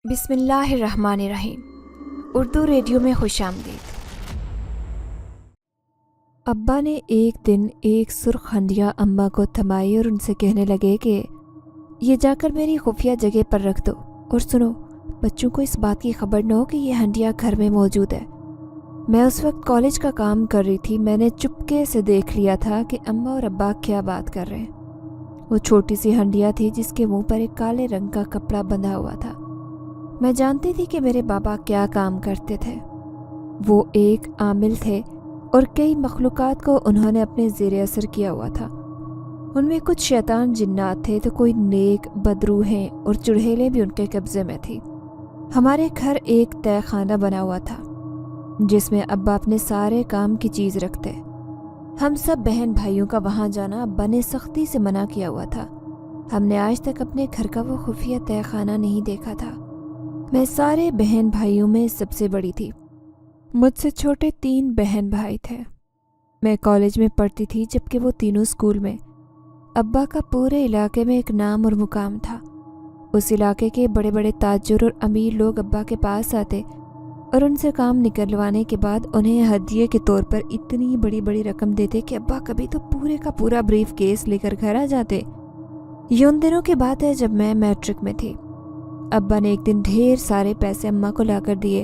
بسم اللہ الرحمن الرحیم۔ اردو ریڈیو میں خوش آمدید۔ ابا نے ایک دن ایک سرخ ہنڈیا اماں کو تھمائی اور ان سے کہنے لگے کہ یہ جا کر میری خفیہ جگہ پر رکھ دو، اور سنو، بچوں کو اس بات کی خبر نہ ہو کہ یہ ہنڈیا گھر میں موجود ہے۔ میں اس وقت کالج کا کام کر رہی تھی۔ میں نے چپکے سے دیکھ لیا تھا کہ اماں اور ابا کیا بات کر رہے ہیں۔ وہ چھوٹی سی ہنڈیا تھی جس کے منہ پر ایک کالے رنگ کا کپڑا بندھا ہوا تھا۔ میں جانتی تھی کہ میرے بابا کیا کام کرتے تھے۔ وہ ایک عامل تھے اور کئی مخلوقات کو انہوں نے اپنے زیر اثر کیا ہوا تھا۔ ان میں کچھ شیطان جنات تھے تو کوئی نیک بدروحیں اور چڑھیلیں بھی ان کے قبضے میں تھی۔ ہمارے گھر ایک تہہ خانہ بنا ہوا تھا جس میں ابا اپنے سارے کام کی چیز رکھتے۔ ہم سب بہن بھائیوں کا وہاں جانا ابا نے سختی سے منع کیا ہوا تھا۔ ہم نے آج تک اپنے گھر کا وہ خفیہ تہہ خانہ نہیں دیکھا تھا۔ میں سارے بہن بھائیوں میں سب سے بڑی تھی۔ مجھ سے چھوٹے 3 بہن بھائی تھے۔ میں کالج میں پڑھتی تھی جبکہ وہ تینوں اسکول میں۔ ابا کا پورے علاقے میں ایک نام اور مقام تھا۔ اس علاقے کے بڑے بڑے تاجر اور امیر لوگ ابا کے پاس آتے اور ان سے کام نکلوانے کے بعد انہیں ہدیے کے طور پر اتنی بڑی بڑی رقم دیتے کہ ابا کبھی تو پورے کا پورا بریف کیس لے کر گھر آ جاتے۔ یہ ان دنوں کی بات ہے جب میں میٹرک میں تھی۔ ابا نے ایک دن ڈھیر سارے پیسے اماں کو لا کر دیے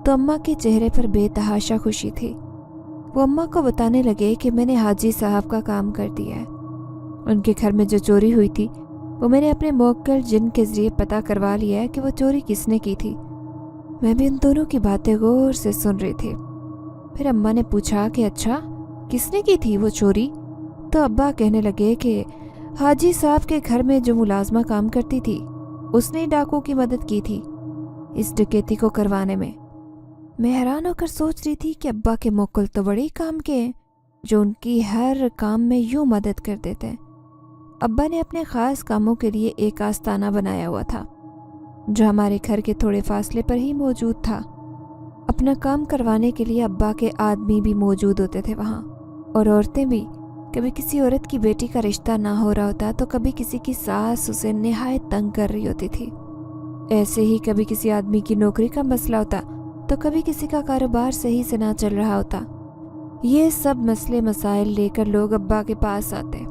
تو اماں کے چہرے پر بے تحاشا خوشی تھی۔ وہ اماں کو بتانے لگے کہ میں نے حاجی صاحب کا کام کر دیا ہے۔ ان کے گھر میں جو چوری ہوئی تھی وہ میں نے اپنے موکل جن کے ذریعے پتہ کروا لیا ہے کہ وہ چوری کس نے کی تھی۔ میں بھی ان دونوں کی باتیں غور سے سن رہی تھی۔ پھر اماں نے پوچھا کہ اچھا کس نے کی تھی وہ چوری؟ تو ابا کہنے لگے کہ حاجی صاحب کے گھر میں جو ملازمہ کام کرتی تھی اس نے ڈاکو کی مدد کی تھی اس ڈکیتی کو کروانے میں۔ میں حیران ہو کر سوچ رہی تھی کہ ابا کے موکل تو بڑے ہی کام کے ہیں جو ان کی ہر کام میں یوں مدد کر دیتے ہیں۔ ابا نے اپنے خاص کاموں کے لیے ایک آستانہ بنایا ہوا تھا جو ہمارے گھر کے تھوڑے فاصلے پر ہی موجود تھا۔ اپنا کام کروانے کے لیے ابا کے آدمی بھی موجود ہوتے تھے وہاں، اور عورتیں بھی۔ کبھی کسی عورت کی بیٹی کا رشتہ نہ ہو رہا ہوتا تو کبھی کسی کی ساس اسے نہایت تنگ کر رہی ہوتی تھی۔ ایسے ہی کبھی کسی آدمی کی نوکری کا مسئلہ ہوتا تو کبھی کسی کا کاروبار صحیح سے نہ چل رہا ہوتا۔ یہ سب مسئلے مسائل لے کر لوگ ابا کے پاس آتے،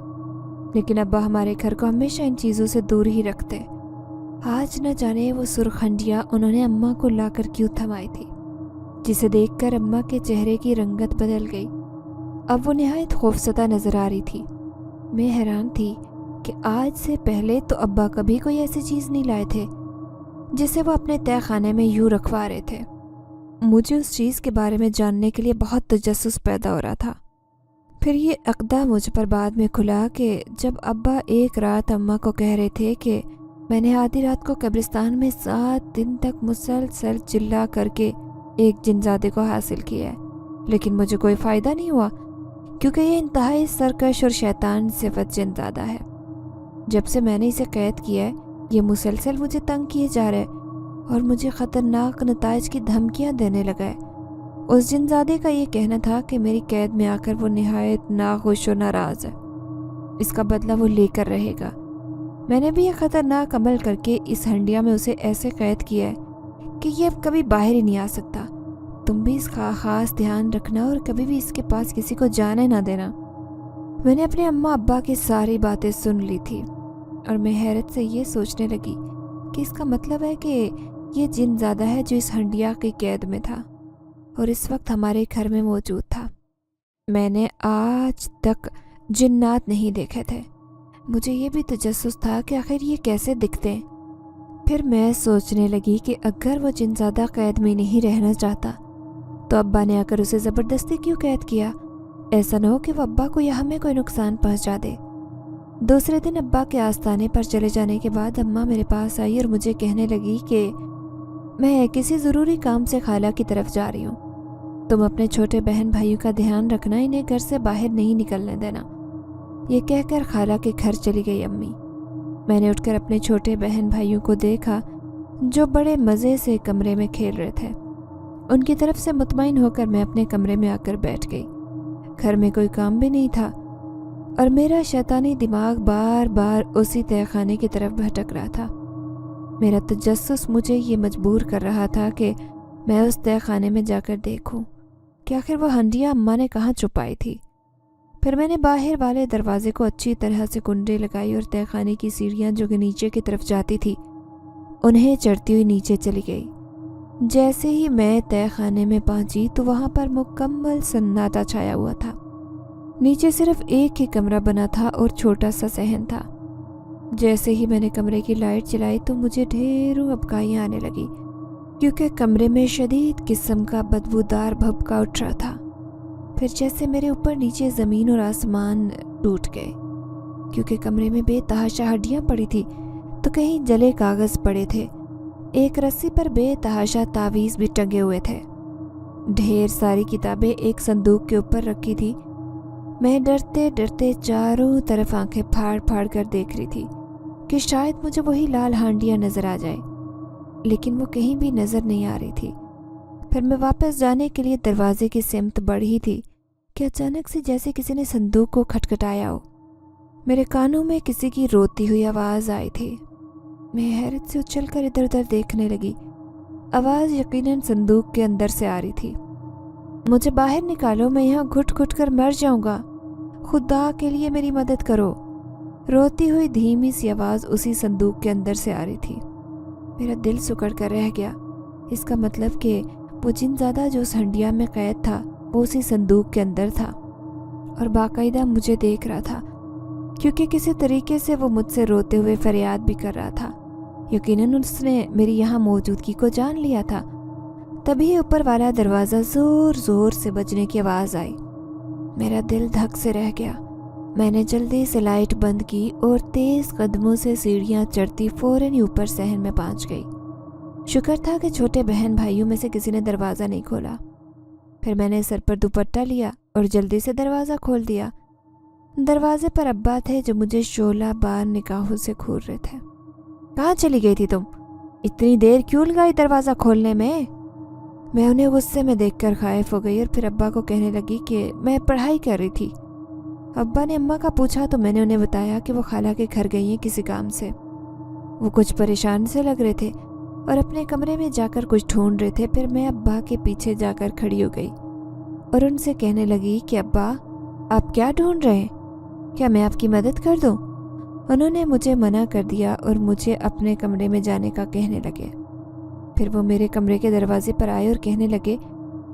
لیکن ابا ہمارے گھر کو ہمیشہ ان چیزوں سے دور ہی رکھتے۔ آج نہ جانے وہ سرخ ہنڈیا انہوں نے اماں کو لا کر کیوں تھمائی تھی، جسے دیکھ کر اماں کے چہرے کی رنگت بدل گئی۔ اب وہ نہایت خوفزدہ نظر آ رہی تھی۔ میں حیران تھی کہ آج سے پہلے تو ابا کبھی کوئی ایسی چیز نہیں لائے تھے جسے وہ اپنے تہہ خانے میں یوں رکھوا رہے تھے۔ مجھے اس چیز کے بارے میں جاننے کے لیے بہت تجسس پیدا ہو رہا تھا۔ پھر یہ عقدہ مجھ پر بعد میں کھلا کہ جب ابا ایک رات اماں کو کہہ رہے تھے کہ میں نے آدھی رات کو قبرستان میں 7 دن تک مسلسل چلا کر کے ایک جنزادے کو حاصل کیا ہے، لیکن مجھے کوئی فائدہ نہیں ہوا کیونکہ یہ انتہائی سرکش اور شیطان صفت جنزادہ ہے۔ جب سے میں نے اسے قید کیا ہے یہ مسلسل مجھے تنگ کیے جا رہا ہے اور مجھے خطرناک نتائج کی دھمکیاں دینے لگا ہے۔ اس جنزادے کا یہ کہنا تھا کہ میری قید میں آ کر وہ نہایت ناخوش و ناراض ہے، اس کا بدلہ وہ لے کر رہے گا۔ میں نے بھی یہ خطرناک عمل کر کے اس ہنڈیا میں اسے ایسے قید کیا ہے کہ یہ اب کبھی باہر ہی نہیں آ سکتا۔ تم بھی اس کا خاص دھیان رکھنا اور کبھی بھی اس کے پاس کسی کو جانے نہ دینا۔ میں نے اپنے اماں ابا کی ساری باتیں سن لی تھی اور میں حیرت سے یہ سوچنے لگی کہ اس کا مطلب ہے کہ یہ جن زادہ ہے جو اس ہنڈیا کی قید میں تھا اور اس وقت ہمارے گھر میں موجود تھا۔ میں نے آج تک جنات نہیں دیکھے تھے۔ مجھے یہ بھی تجسس تھا کہ آخر یہ کیسے دکھتے ہیں۔ پھر میں سوچنے لگی کہ اگر وہ جن زادہ قید میں نہیں رہنا چاہتا تو ابا نے آ کر اسے زبردستی کیوں قید کیا؟ ایسا نہ ہو کہ وہ ابا کو یا ہمیں کوئی نقصان پہنچا دے۔ دوسرے دن ابا کے آستانے پر چلے جانے کے بعد اماں میرے پاس آئی اور مجھے کہنے لگی کہ میں کسی ضروری کام سے خالہ کی طرف جا رہی ہوں، تم اپنے چھوٹے بہن بھائیوں کا دھیان رکھنا، انہیں گھر سے باہر نہیں نکلنے دینا۔ یہ کہہ کر خالہ کے گھر چلی گئی امی۔ میں نے اٹھ کر اپنے چھوٹے بہن بھائیوں کو دیکھا جو بڑے مزے سے کمرے میں کھیل رہے تھے۔ ان کی طرف سے مطمئن ہو کر میں اپنے کمرے میں آ کر بیٹھ گئی۔ گھر میں کوئی کام بھی نہیں تھا اور میرا شیطانی دماغ بار بار اسی تہہ خانے کی طرف بھٹک رہا تھا۔ میرا تجسس مجھے یہ مجبور کر رہا تھا کہ میں اس تہہ خانے میں جا کر دیکھوں کہ آخر وہ ہنڈیاں اماں نے کہاں چھپائی تھی۔ پھر میں نے باہر والے دروازے کو اچھی طرح سے کنڈے لگائی اور تہہ خانے کی سیڑھیاں جو کہ نیچے کی طرف جاتی تھی انہیں چڑھتی ہوئی نیچے چلی گئی۔ جیسے ہی میں تہہ خانے میں پہنچی تو وہاں پر مکمل سناٹا چھایا ہوا تھا۔ نیچے صرف ایک ہی کمرہ بنا تھا اور چھوٹا سا صحن تھا۔ جیسے ہی میں نے کمرے کی لائٹ جلائی تو مجھے ڈھیروں ابکائیاں آنے لگی، کیونکہ کمرے میں شدید قسم کا بدبودار بھبکا اٹھ رہا تھا۔ پھر جیسے میرے اوپر نیچے زمین اور آسمان ٹوٹ گئے، کیونکہ کمرے میں بے تحاشا ہڈیاں پڑی تھی تو کہیں جلے کاغذ پڑے تھے، ایک رسی پر بے تحاشا تعویذ بھی ٹنگے ہوئے تھے، ڈھیر ساری کتابیں ایک صندوق کے اوپر رکھی تھی۔ میں ڈرتے ڈرتے چاروں طرف آنکھیں پھاڑ پھاڑ کر دیکھ رہی تھی کہ شاید مجھے وہی لال ہانڈیاں نظر آ جائے، لیکن وہ کہیں بھی نظر نہیں آ رہی تھی۔ پھر میں واپس جانے کے لیے دروازے کی سمت بڑھ ہی تھی کہ اچانک سے جیسے کسی نے صندوق کو کھٹکھٹایا ہو، میرے کانوں میں کسی کی روتی ہوئی آواز آئی تھی۔ میں حیرت سے اچھل کر ادھر ادھر دیکھنے لگی۔ آواز یقیناً صندوق کے اندر سے آ رہی تھی۔ مجھے باہر نکالو، میں یہاں گھٹ گھٹ کر مر جاؤں گا، خدا کے لیے میری مدد کرو۔ روتی ہوئی دھیمی سی آواز اسی صندوق کے اندر سے آ رہی تھی۔ میرا دل سکڑ کر رہ گیا۔ اس کا مطلب کہ وہ جن زادہ جو اس ہنڈیا میں قید تھا وہ اسی صندوق کے اندر تھا اور باقاعدہ مجھے دیکھ رہا تھا، کیونکہ کسی طریقے سے وہ مجھ سے روتے ہوئے فریاد بھی کر رہا تھا۔ یقیناً اس نے میری یہاں موجودگی کو جان لیا تھا۔ تبھی اوپر والا دروازہ زور زور سے بجنے کی آواز آئی۔ میرا دل دھک سے رہ گیا۔ میں نے جلدی سے لائٹ بند کی اور تیز قدموں سے سیڑھیاں چڑھتی فوراً اوپر صحن میں پہنچ گئی۔ شکر تھا کہ چھوٹے بہن بھائیوں میں سے کسی نے دروازہ نہیں کھولا۔ پھر میں نے سر پر دوپٹہ لیا اور جلدی سے دروازہ کھول دیا۔ دروازے پر ابا تھے جو مجھے شعلہ بار نگاہوں سے گھور رہے تھے۔ کہاں چلی گئی تھی تم؟ اتنی دیر کیوں لگائی دروازہ کھولنے میں؟ میں انہیں غصے میں دیکھ کر خائف ہو گئی اور پھر ابا کو کہنے لگی کہ میں پڑھائی کر رہی تھی۔ ابا نے اماں کا پوچھا تو میں نے انہیں بتایا کہ وہ خالہ کے گھر گئی ہیں کسی کام سے۔ وہ کچھ پریشان سے لگ رہے تھے اور اپنے کمرے میں جا کر کچھ ڈھونڈ رہے تھے۔ پھر میں ابا کے پیچھے جا کر کھڑی ہو گئی اور ان سے کہنے لگی کہ ابا آپ کیا ڈھونڈ رہے ہیں؟ کیا میں آپ کی مدد کر دوں؟ انہوں نے مجھے منع کر دیا اور مجھے اپنے کمرے میں جانے کا کہنے لگے۔ پھر وہ میرے کمرے کے دروازے پر آئے اور کہنے لگے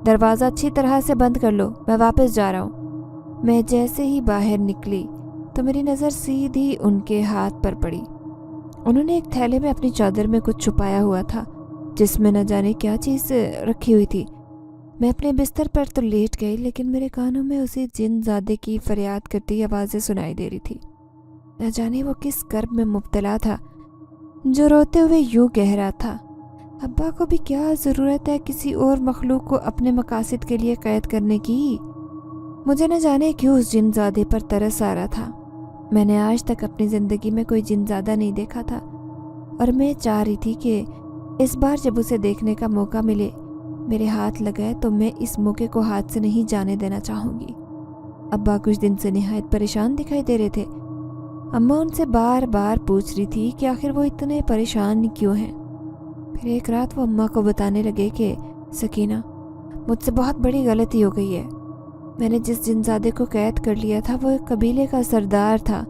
دروازہ اچھی طرح سے بند کر لو، میں واپس جا رہا ہوں۔ میں جیسے ہی باہر نکلی تو میری نظر سیدھی ان کے ہاتھ پر پڑی۔ انہوں نے ایک تھیلے میں اپنی چادر میں کچھ چھپایا ہوا تھا جس میں نہ جانے کیا چیز رکھی ہوئی تھی۔ میں اپنے بستر پر تو لیٹ گئی، لیکن میرے کانوں میں اسی جن زادے کی فریاد کرتی آوازیں سنائی دے رہی تھی۔ نہ جانے وہ کس کرب میں مبتلا تھا جو روتے ہوئے یوں کہہ رہا تھا، ابا کو بھی کیا ضرورت ہے کسی اور مخلوق کو اپنے مقاصد کے لیے قید کرنے کی؟ مجھے نہ جانے کیوں اس جن زادے پر ترس آ رہا تھا۔ میں نے آج تک اپنی زندگی میں کوئی جن زادہ نہیں دیکھا تھا اور میں چاہ رہی تھی کہ اس بار جب اسے دیکھنے کا موقع ملے، میرے ہاتھ لگائے تو میں اس موقع کو ہاتھ سے نہیں جانے دینا چاہوں گی۔ ابا کچھ دن سے نہایت پریشان دکھائی دے رہے تھے۔ اماں ان سے بار بار پوچھ رہی تھی کہ آخر وہ اتنے پریشان کیوں ہیں۔ پھر ایک رات وہ اماں کو بتانے لگے کہ سکینہ، مجھ سے بہت بڑی غلطی ہو گئی ہے۔ میں نے جس جنزادے کو قید کر لیا تھا وہ ایک قبیلے کا سردار تھا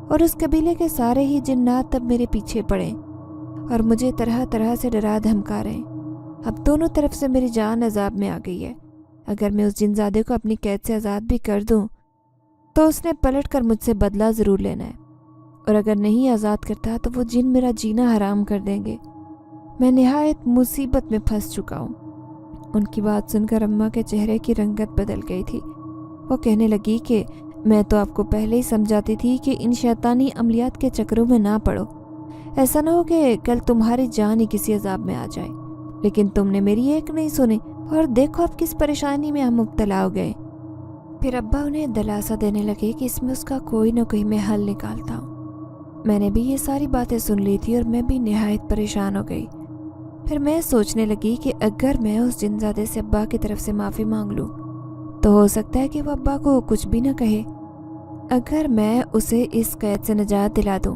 اور اس قبیلے کے سارے ہی جنات اب میرے پیچھے پڑے اور مجھے طرح طرح سے ڈرا دھمکا رہے ہیں۔ اب دونوں طرف سے میری جان عذاب میں آ گئی ہے۔ اگر میں اس جنزادے کو اپنی قید سے آزاد بھی کر دوں تو اس نے پلٹ کر مجھ سے بدلہ ضرور لینا ہے، اور اگر نہیں آزاد کرتا تو وہ جن میرا جینا حرام کر دیں گے۔ میں نہایت مصیبت میں پھنس چکا ہوں۔ ان کی بات سن کر اماں کے چہرے کی رنگت بدل گئی تھی۔ وہ کہنے لگی کہ میں تو آپ کو پہلے ہی سمجھاتی تھی کہ ان شیطانی عملیات کے چکروں میں نہ پڑو، ایسا نہ ہو کہ کل تمہاری جان ہی کسی عذاب میں آ جائے، لیکن تم نے میری ایک نہیں سنی اور دیکھو اب کس پریشانی میں ہم مبتلا ہو گئے۔ پھر ابا انہیں دلاسا دینے لگے کہ اس میں اس کا کوئی نہ کوئی میں حل نکالتا ہوں۔ میں نے بھی یہ ساری باتیں سن لی تھی اور میں بھی نہایت پریشان ہو گئی۔ پھر میں سوچنے لگی کہ اگر میں اس جنزادے سے ابا کی طرف سے معافی مانگ لوں تو ہو سکتا ہے کہ وہ ابا کو کچھ بھی نہ کہے۔ اگر میں اسے اس قید سے نجات دلا دوں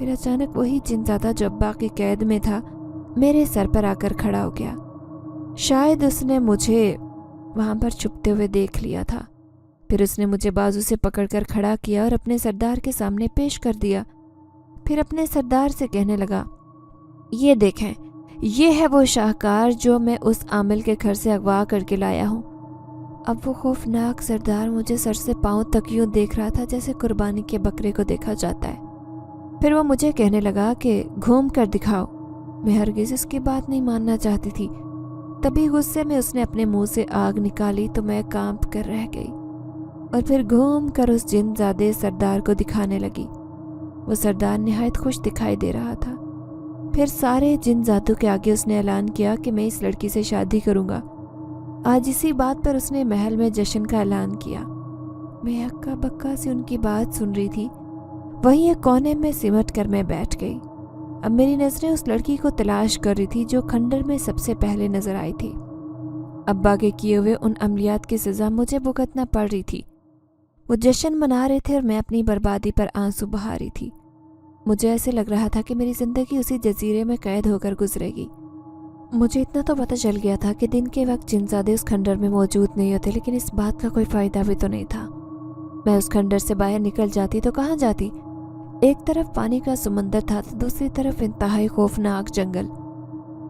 پھر اچانک وہی جنزادہ جو ابا کی قید میں تھا میرے سر پر آ کر کھڑا ہو گیا۔ شاید اس نے مجھے وہاں پر چھپتے ہوئے دیکھ لیا تھا۔ پھر اس نے مجھے بازو سے پکڑ کر کھڑا کیا اور اپنے سردار کے سامنے پیش کر دیا۔ پھر اپنے سردار سے کہنے لگا، یہ دیکھیں، یہ ہے وہ شاہکار جو میں اس عامل کے گھر سے اغوا کر کے لایا ہوں۔ اب وہ خوفناک سردار مجھے سر سے پاؤں تک یوں دیکھ رہا تھا جیسے قربانی کے بکرے کو دیکھا جاتا ہے۔ پھر وہ مجھے کہنے لگا کہ گھوم کر دکھاؤ۔ میں ہرگز اس کی بات نہیں ماننا چاہتی تھی۔ تبھی غصے میں اس نے اپنے منہ سے آگ نکالی تو میں کانپ کر رہ گئی اور پھر گھوم کر اس جن زادے سردار کو دکھانے لگی۔ وہ سردار نہایت خوش دکھائی دے رہا تھا۔ پھر سارے جن زادوں کے آگے اس نے اعلان کیا کہ میں اس لڑکی سے شادی کروں گا۔ آج اسی بات پر اس نے محل میں جشن کا اعلان کیا۔ میں ہکا بکا سے ان کی بات سن رہی تھی، وہیں ایک کونے میں سمٹ کر میں بیٹھ گئی۔ اب میری نظریں اس لڑکی کو تلاش کر رہی تھی جو کھنڈر میں سب سے پہلے نظر آئی تھی۔ ابا کے کیے ہوئے ان عملیات کی سزا مجھے بھگتنا پڑ رہی تھی۔ وہ جشن منا رہے تھے اور میں اپنی بربادی پر آنسو بہا رہی تھی۔ مجھے ایسے لگ رہا تھا کہ میری زندگی اسی جزیرے میں قید ہو کر گزرے گی۔ مجھے اتنا تو پتہ چل گیا تھا کہ دن کے وقت جنزادے اس کھنڈر میں موجود نہیں ہوتے، لیکن اس بات کا کوئی فائدہ بھی تو نہیں تھا۔ میں اس کھنڈر سے باہر نکل جاتی تو کہاں جاتی؟ ایک طرف پانی کا سمندر تھا تو دوسری طرف انتہائی خوفناک جنگل۔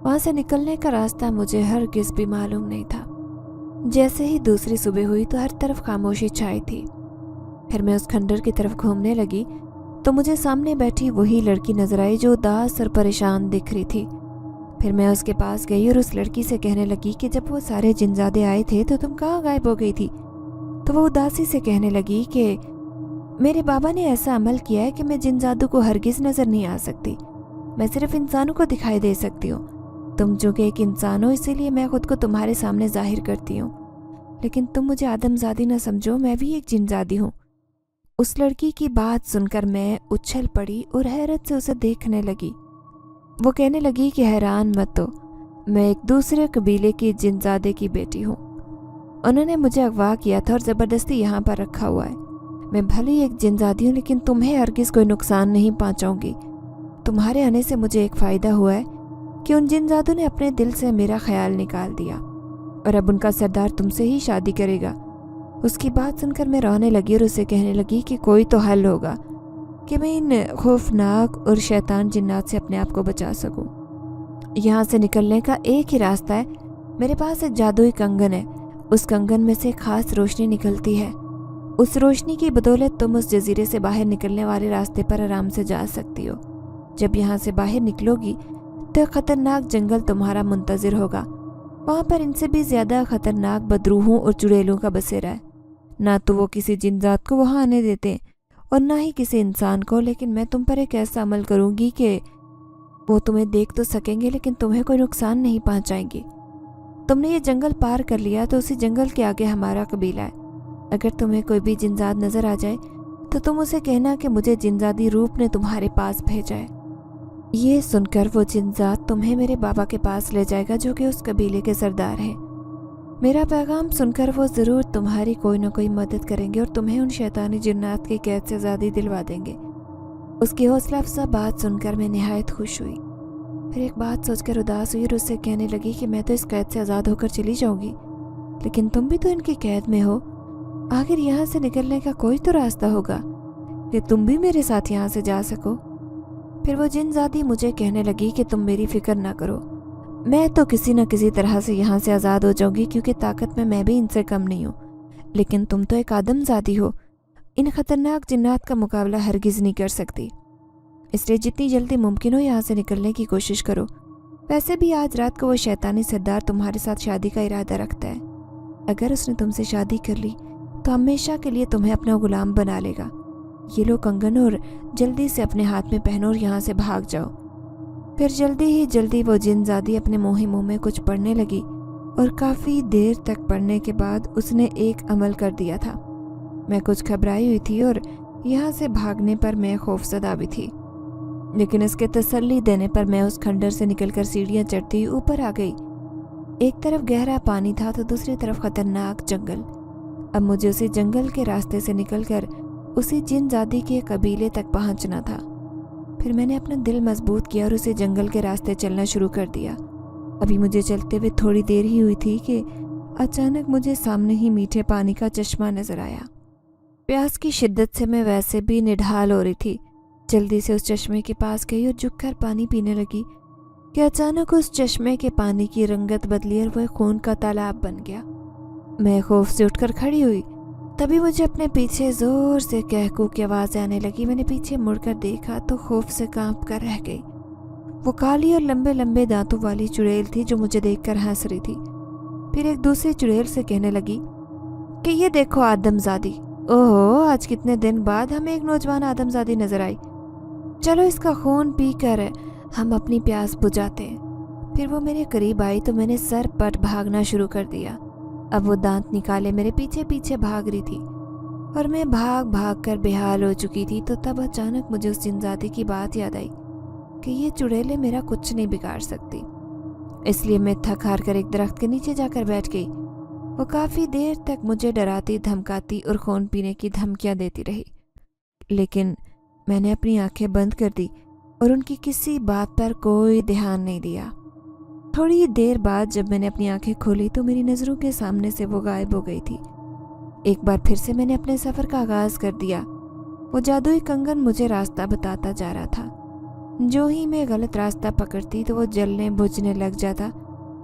وہاں سے نکلنے کا راستہ مجھے ہرگز بھی معلوم نہیں تھا۔ جیسے ہی دوسری صبح ہوئی تو ہر طرف خاموشی چھائی تھی۔ پھر میں اس کھنڈر کی طرف گھومنے لگی تو مجھے سامنے بیٹھی وہی لڑکی نظر آئی جو اداس اور پریشان دکھ رہی تھی۔ پھر میں اس کے پاس گئی اور اس لڑکی سے کہنے لگی کہ جب وہ سارے جنزادے آئے تھے تو تم کہاں غائب ہو گئی تھی؟ تو وہ اداسی سے کہنے لگی کہ میرے بابا نے ایسا عمل کیا ہے کہ میں جنزادوں کو ہرگز نظر نہیں آ سکتی، میں صرف انسانوں کو دکھائی دے سکتی ہوں۔ تم جو کہ ایک انسان ہو اسی لیے میں خود کو تمہارے سامنے ظاہر کرتی ہوں، لیکن تم مجھے آدم زادی نہ سمجھو، میں بھی ایک جنزادی ہوں۔ اس لڑکی کی بات سن کر میں اچھل پڑی اور حیرت سے اسے دیکھنے لگی۔ وہ کہنے لگی کہ حیران مت ہو، میں ایک دوسرے قبیلے کی جنزادے کی بیٹی ہوں۔ انہوں نے مجھے اغوا کیا تھا اور زبردستی یہاں پر رکھا ہوا ہے۔ میں بھلے ایک جنزادی ہوں لیکن تمہیں ہرگز کوئی نقصان نہیں پہنچاؤں گی۔ تمہارے آنے سے مجھے ایک فائدہ ہوا ہے کہ ان جنزادوں نے اپنے دل سے میرا خیال نکال دیا اور اب ان کا سردار تم سے ہی شادی کرے گا۔ اس کی بات سن کر میں رونے لگی اور اسے کہنے لگی کہ کوئی تو حل ہوگا کہ میں ان خوفناک اور شیطان جنات سے اپنے آپ کو بچا سکوں۔ یہاں سے نکلنے کا ایک ہی راستہ ہے، میرے پاس ایک جادوئی کنگن ہے۔ اس کنگن میں سے خاص روشنی نکلتی ہے، اس روشنی کی بدولت تم اس جزیرے سے باہر نکلنے والے راستے پر آرام سے جا سکتی ہو۔ جب یہاں سے باہر نکلو گی تو ایک خطرناک جنگل تمہارا منتظر ہوگا۔ وہاں پر ان سے بھی زیادہ خطرناک بدروحوں اور چڑیلوں کا بسیرا ہے۔ نہ تو وہ کسی جنزات کو وہاں آنے دیتے اور نہ ہی کسی انسان کو، لیکن میں تم پر ایک ایسا عمل کروں گی کہ وہ تمہیں دیکھ تو سکیں گے لیکن تمہیں کوئی نقصان نہیں پہنچائیں گے۔ تم نے یہ جنگل پار کر لیا تو اسی جنگل کے آگے ہمارا قبیلہ ہے۔ اگر تمہیں کوئی بھی جنزاد نظر آ جائے تو تم اسے کہنا کہ مجھے جنزادی روپ نے تمہارے پاس بھیجا ہے۔ یہ سن کر وہ جنزاد تمہیں میرے بابا کے پاس لے جائے گا جو کہ اس قبیلے کے سردار ہیں۔ میرا پیغام سن کر وہ ضرور تمہاری کوئی نہ کوئی مدد کریں گے اور تمہیں ان شیطانی جنات کی قید سے آزادی دلوا دیں گے۔ اس کی حوصلہ افزا بات سن کر میں نہایت خوش ہوئی۔ پھر ایک بات سوچ کر اداس ہوئی اور اس سے کہنے لگی کہ میں تو اس قید سے آزاد ہو کر چلی جاؤں گی، لیکن تم بھی تو ان کی قید میں ہو۔ آخر یہاں سے نکلنے کا کوئی تو راستہ ہوگا کہ تم بھی میرے ساتھ یہاں سے جا سکو۔ پھر وہ جنزادی مجھے کہنے لگی کہ تم میری فکر نہ کرو، میں تو کسی نہ کسی طرح سے یہاں سے آزاد ہو جاؤں گی، کیونکہ طاقت میں بھی ان سے کم نہیں ہوں، لیکن تم تو ایک آدم زادی ہو، ان خطرناک جنات کا مقابلہ ہرگز نہیں کر سکتی، اس لیے جتنی جلدی ممکن ہو یہاں سے نکلنے کی کوشش کرو۔ ویسے بھی آج رات کو وہ شیطانی سردار تمہارے ساتھ شادی کا ارادہ رکھتا ہے۔ اگر اس نے تم سے شادی کر لی تو ہمیشہ کے لیے تمہیں اپنا غلام بنا لے گا۔ یہ لو کنگن اور جلدی سے اپنے ہاتھ میں پہنو اور یہاں سے بھاگ جاؤ۔ پھر جلدی وہ جنزادی اپنے منہ میں کچھ پڑھنے لگی اور کافی دیر تک پڑھنے کے بعد اس نے ایک عمل کر دیا تھا۔ میں کچھ گھبرائی ہوئی تھی اور یہاں سے بھاگنے پر میں خوفزدہ بھی تھی، لیکن اس کے تسلی دینے پر میں اس کھنڈر سے نکل کر سیڑھیاں چڑھتی اوپر آ گئی۔ ایک طرف گہرا پانی تھا تو دوسری طرف خطرناک جنگل۔ اب مجھے اسی جنگل کے راستے سے نکل کر اسی جنزادی کے قبیلے تک پہنچنا تھا۔ پھر میں نے اپنا دل مضبوط کیا اور اسے جنگل کے راستے چلنا شروع کر دیا۔ ابھی مجھے چلتے ہوئے تھوڑی دیر ہی ہوئی تھی کہ اچانک مجھے سامنے ہی میٹھے پانی کا چشمہ نظر آیا۔ پیاس کی شدت سے میں ویسے بھی نڈھال ہو رہی تھی۔ جلدی سے اس چشمے کے پاس گئی اور جھک کر پانی پینے لگی کہ اچانک اس چشمے کے پانی کی رنگت بدلی اور وہ خون کا تالاب بن گیا۔ میں خوف سے اٹھ کر کھڑی ہوئی۔ تبھی مجھے اپنے پیچھے زور سے کہکو کی آوازیں آنے لگی۔ میں نے پیچھے مڑ کر دیکھا تو خوف سے کانپ کر رہ گئی۔ وہ کالی اور لمبے لمبے دانتوں والی چڑیل تھی جو مجھے دیکھ کر ہنس رہی تھی۔ پھر ایک دوسری چڑیل سے کہنے لگی کہ یہ دیکھو آدم زادی، اوہو آج کتنے دن بعد ہمیں ایک نوجوان آدم زادی نظر آئی، چلو اس کا خون پی کر ہم اپنی پیاس بجھاتے ہیں۔ پھر وہ میرے قریب آئی تو میں نے سر پٹ بھاگنا شروع کر دیا۔ اب وہ دانت نکالے میرے پیچھے پیچھے بھاگ رہی تھی اور میں بھاگ بھاگ کر بے حال ہو چکی تھی۔ تو تب اچانک مجھے اس جنزادی کی بات یاد آئی کہ یہ چڑیلیں میرا کچھ نہیں بگاڑ سکتی، اس لیے میں تھک ہار کر ایک درخت کے نیچے جا کر بیٹھ گئی۔ وہ کافی دیر تک مجھے ڈراتی دھمکاتی اور خون پینے کی دھمکیاں دیتی رہی، لیکن میں نے اپنی آنکھیں بند کر دی اور ان کی کسی بات پر کوئی دھیان نہیں دیا۔ تھوڑی دیر بعد جب میں نے اپنی آنکھیں کھولی تو میری نظروں کے سامنے سے وہ غائب ہو گئی تھی۔ ایک بار پھر سے میں نے اپنے سفر کا آغاز کر دیا۔ وہ جادوئی کنگن مجھے راستہ بتاتا جا رہا تھا۔ جو ہی میں غلط راستہ پکڑتی تو وہ جلنے بجھنے لگ جاتا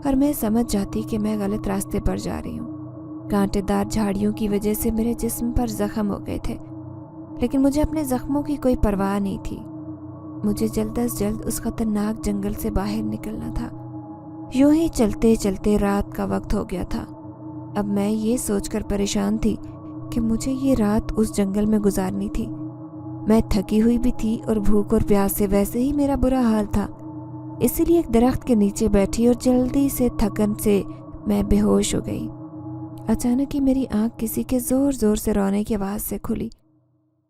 اور میں سمجھ جاتی کہ میں غلط راستے پر جا رہی ہوں۔ کانٹے دار جھاڑیوں کی وجہ سے میرے جسم پر زخم ہو گئے تھے، لیکن مجھے اپنے زخموں کی کوئی پرواہ نہیں تھی۔ مجھے جلد از جلد اس خطرناک جنگل سے باہر نکلنا تھا۔ یوں ہی چلتے چلتے رات کا وقت ہو گیا تھا۔ اب میں یہ سوچ کر پریشان تھی کہ مجھے یہ رات اس جنگل میں گزارنی تھی۔ میں تھکی ہوئی بھی تھی اور بھوک اور پیاس سے ویسے ہی میرا برا حال تھا، اسی لیے ایک درخت کے نیچے بیٹھی اور جلدی سے تھکن سے میں بے ہوش ہو گئی۔ اچانک ہی میری آنکھ کسی کے زور زور سے رونے کی آواز سے کھلی۔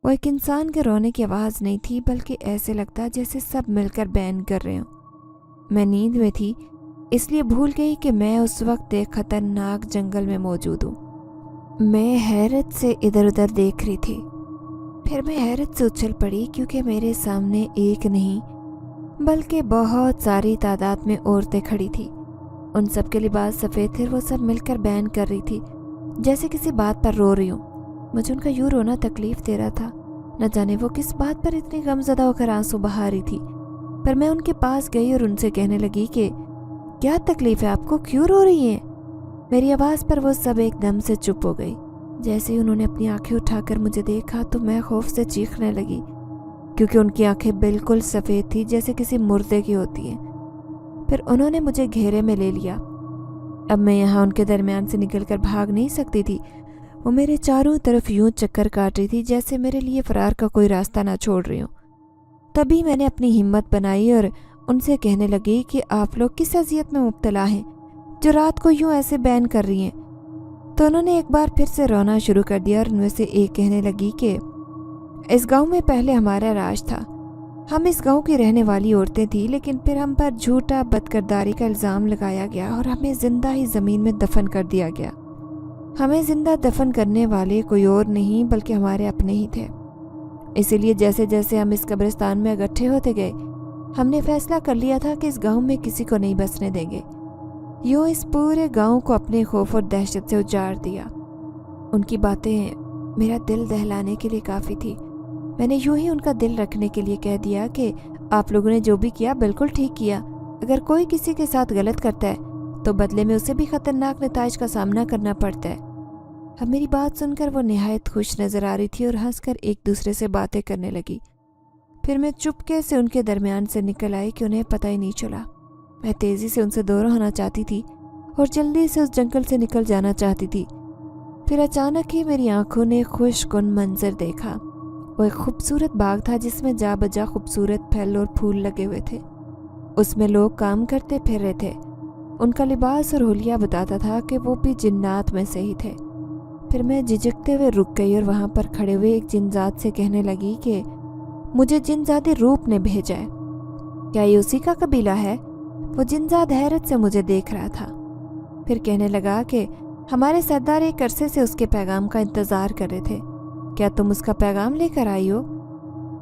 وہ ایک انسان کے رونے کی آواز نہیں تھی، بلکہ ایسے لگتا جیسے سب مل کر بین کر رہے ہوں۔ میں نیند میں تھی، اس لیے بھول گئی کہ میں اس وقت ایک خطرناک جنگل میں موجود ہوں۔ میں حیرت سے ادھر ادھر دیکھ رہی تھی۔ پھر میں حیرت سے اچھل پڑی کیونکہ میرے سامنے ایک نہیں بلکہ بہت ساری تعداد میں عورتیں کھڑی تھیں۔ ان سب کے لباس سفید تھے، وہ سب مل کر بیان کر رہی تھی جیسے کسی بات پر رو رہی ہوں۔ مجھے ان کا یوں رونا تکلیف دے رہا تھا، نہ جانے وہ کس بات پر اتنی غمزدہ ہو کر آنسو بہا رہی تھی۔ پر میں ان کے پاس گئی اور ان سے کہنے لگی کہ کیا تکلیف ہے آپ کو، کیوں رو رہی ہیں؟ میری آواز پر وہ سب ایک دم سے چپ ہو گئی۔ جیسے ہی انہوں نے اپنی آنکھیں اٹھا کر مجھے دیکھا تو میں خوف سے چیخنے لگی، کیونکہ ان کی آنکھیں بالکل سفید تھی جیسے کسی مردے کی ہوتی ہیں۔ پھر انہوں نے مجھے گھیرے میں لے لیا۔ اب میں یہاں ان کے درمیان سے نکل کر بھاگ نہیں سکتی تھی۔ وہ میرے چاروں طرف یوں چکر کاٹ رہی تھی جیسے میرے لیے فرار کا کوئی راستہ نہ چھوڑ رہی ہوں۔ تبھی میں نے اپنی ہمت بنائی اور ان سے کہنے لگی کہ آپ لوگ کس اذیت میں مبتلا ہیں جو رات کو یوں ایسے بین کر رہی ہیں؟ تو انہوں نے ایک بار پھر سے رونا شروع کر دیا اور ان میں سے ایک کہنے لگی کہ اس گاؤں میں پہلے ہمارا راج تھا، ہم اس گاؤں کی رہنے والی عورتیں تھیں، لیکن پھر ہم پر جھوٹا بدکرداری کا الزام لگایا گیا اور ہمیں زندہ ہی زمین میں دفن کر دیا گیا۔ ہمیں زندہ دفن کرنے والے کوئی اور نہیں بلکہ ہمارے اپنے ہی تھے۔ اسی لیے جیسے جیسے ہم اس قبرستان میں اکٹھے ہوتے گئے، ہم نے فیصلہ کر لیا تھا کہ اس گاؤں میں کسی کو نہیں بسنے دیں گے۔ یوں اس پورے گاؤں کو اپنے خوف اور دہشت سے اجاڑ دیا۔ ان کی باتیں میرا دل دہلانے کے لیے کافی تھی۔ میں نے یوں ہی ان کا دل رکھنے کے لیے کہہ دیا کہ آپ لوگوں نے جو بھی کیا بالکل ٹھیک کیا۔ اگر کوئی کسی کے ساتھ غلط کرتا ہے تو بدلے میں اسے بھی خطرناک نتائج کا سامنا کرنا پڑتا ہے۔ اب میری بات سن کر وہ نہایت خوش نظر آ رہی تھی اور ہنس کر ایک دوسرے سے باتیں کرنے لگی۔ پھر میں چپکے سے ان کے درمیان سے نکل آئی کہ انہیں پتہ ہی نہیں چلا۔ میں تیزی سے ان سے دور ہونا چاہتی تھی اور جلدی سے اس جنگل سے نکل جانا چاہتی تھی۔ پھر اچانک ہی میری آنکھوں نے خوش کن منظر دیکھا۔ وہ ایک خوبصورت باغ تھا جس میں جا بجا خوبصورت پھل اور پھول لگے ہوئے تھے۔ اس میں لوگ کام کرتے پھر رہے تھے۔ ان کا لباس اور حلیہ بتاتا تھا کہ وہ بھی جنات میں سے ہی تھے۔ پھر میں جھجکتے ہوئے رک گئی اور وہاں پر کھڑے ہوئے ایک جنزاد سے کہنے لگی کہ مجھے جنزادی روپ نے بھیجا ہے، کیا یہ اسی کا قبیلہ ہے؟ وہ جنزاد حیرت سے مجھے دیکھ رہا تھا۔ پھر کہنے لگا کہ ہمارے سردار ایک عرصے سے اس کے پیغام کا انتظار کر رہے تھے، کیا تم اس کا پیغام لے کر آئی ہو؟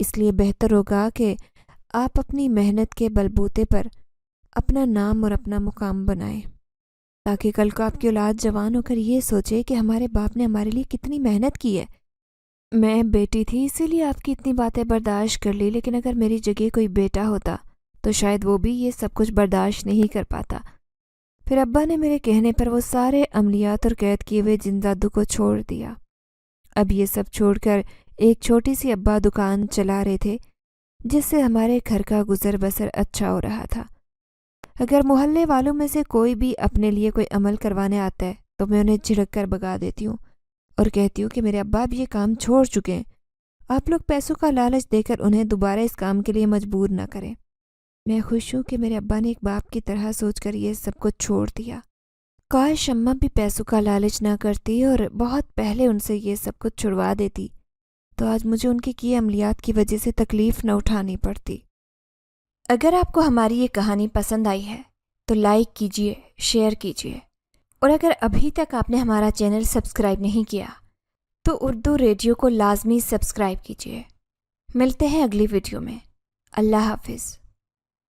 اس لیے بہتر ہوگا کہ آپ اپنی محنت کے بلبوتے پر اپنا نام اور اپنا مقام بنائیں، تاکہ کل کو آپ کی اولاد جوان ہو کر یہ سوچے کہ ہمارے باپ نے ہمارے لیے کتنی محنت کی ہے۔ میں بیٹی تھی اسی لیے آپ کی اتنی باتیں برداشت کر لی، لیکن اگر میری جگہ کوئی بیٹا ہوتا تو شاید وہ بھی یہ سب کچھ برداشت نہیں کر پاتا۔ پھر ابا نے میرے کہنے پر وہ سارے عملیات اور قید کیے ہوئے جنزادو کو چھوڑ دیا۔ اب یہ سب چھوڑ کر ایک چھوٹی سی ابا دکان چلا رہے تھے، جس سے ہمارے گھر کا گزر بسر اچھا ہو رہا تھا۔ اگر محلے والوں میں سے کوئی بھی اپنے لیے کوئی عمل کروانے آتا ہے تو میں انہیں جھڑک کر بگا دیتی ہوں اور کہتی ہوں کہ میرے ابا اب یہ کام چھوڑ چکے ہیں، آپ لوگ پیسوں کا لالچ دے کر انہیں دوبارہ اس کام کے لیے مجبور نہ کریں۔ میں خوش ہوں کہ میرے ابا نے ایک باپ کی طرح سوچ کر یہ سب کچھ چھوڑ دیا۔ کاش اماں بھی پیسوں کا لالچ نہ کرتی اور بہت پہلے ان سے یہ سب کچھ چھڑوا دیتی، تو آج مجھے ان کے کیے عملیات کی وجہ سے تکلیف نہ اٹھانی پڑتی۔ اگر آپ کو ہماری یہ کہانی پسند آئی ہے تو لائک کیجیے، شیئر کیجیے، اور اگر ابھی تک آپ نے ہمارا چینل سبسکرائب نہیں کیا تو اردو ریڈیو کو لازمی سبسکرائب کیجیے۔ ملتے ہیں اگلی ویڈیو میں۔ اللہ حافظ۔